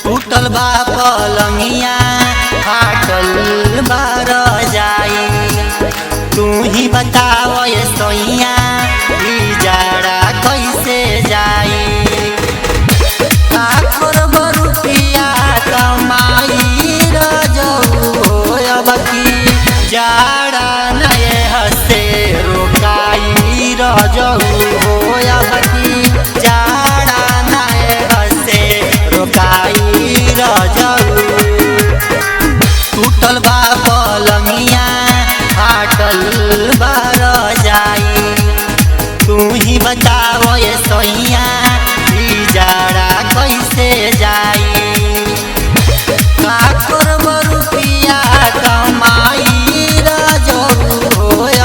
टूटल बा पलंगिया फाटल बार जाई, तू ही बताव ये सोइया ई जाड़ा कैसे जाई। लाखों रुपया कमाई रजऊ अब की जाड़ा नए हसे रोकाई रजऊ अब की जाड़ा नए हसे रोकाई रजऊ। टूटल बा पलंगिया फाटल बार जाई, तू ही बताव ये सोइया ई जाड़ा कैसे जाई। लाखों रुपया कमाई रजऊ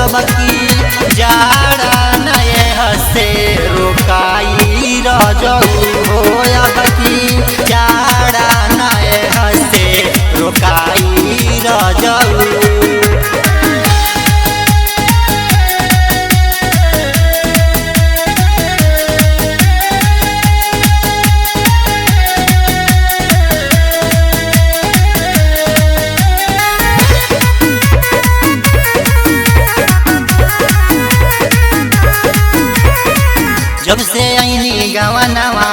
अब की जाड़ा नए हसे रोकाई रजऊ अब की जाड़ा नए हसे रोकाई रजऊ। जब से आईनी गवनवा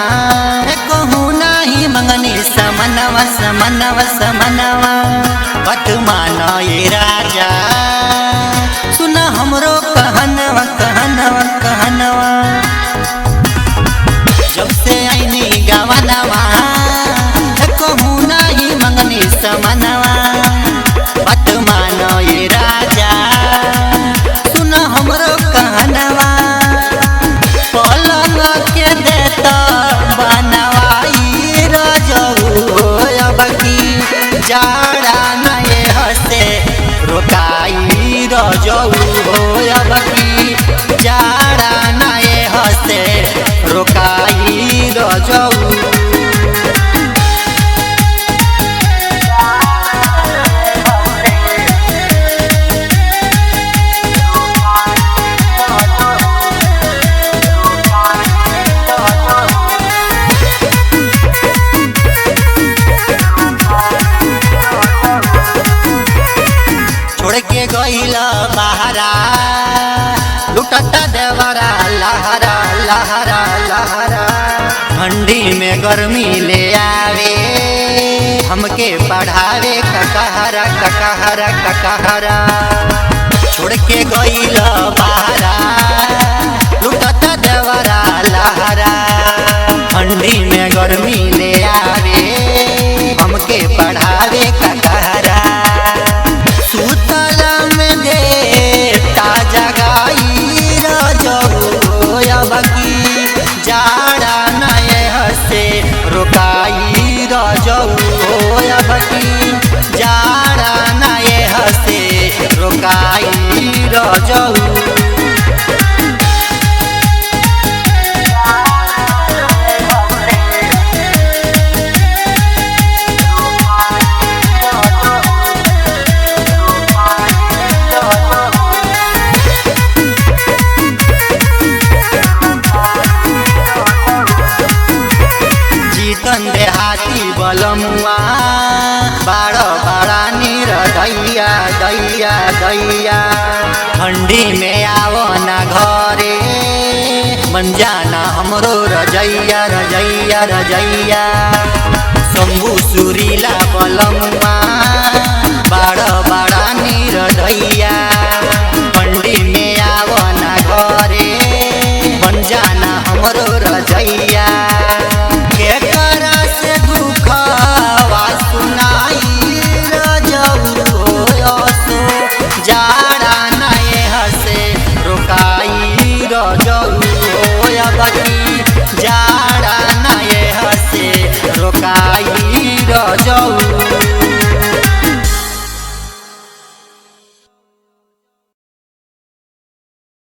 कहूँ नहीं मंगनी समनवा समनवा समनवा बत माना ये राजा सुन हमरो कहनवा कहनवा कहनवा। जब से आईनी गवनवा कहूँ नहीं मंगनी समनवा बत माना ये राजा सुन हमरो कहनवा। पलंग के देता बनवाई रजऊ अब की जाड़ा नए हसे रोकाई रजऊ अब की जाड़ा नए हसे रोकाई रजऊ। छोड़ के गईल बहरा लुटता देवरा लहरा लहरा लहरा। ठंडी में गर्मी ले आवे हमके पढ़ावे ककहरा ककहरा ककहरा। छोड़ के गईल बहरा लुटता देवरा लहरा। ठंडी में गर्मी ले आवे हमके पढ़ावे ककहरा। सुतला में देता जगाई रजऊ अब की जाड़ा नए हसे रोकाई रजऊ अब की जाड़ा नए हसे रोकाई रजऊ। जीतन देहाती बलमुआ बाड़ बड़ा नीर दैया दैया दैया। ठंडी में आओ ना घरे बन जाना हमरो रजैया रजैया रजैया। शंभू सुरीला बलमुआ बाड़ बड़ा नीर दैया।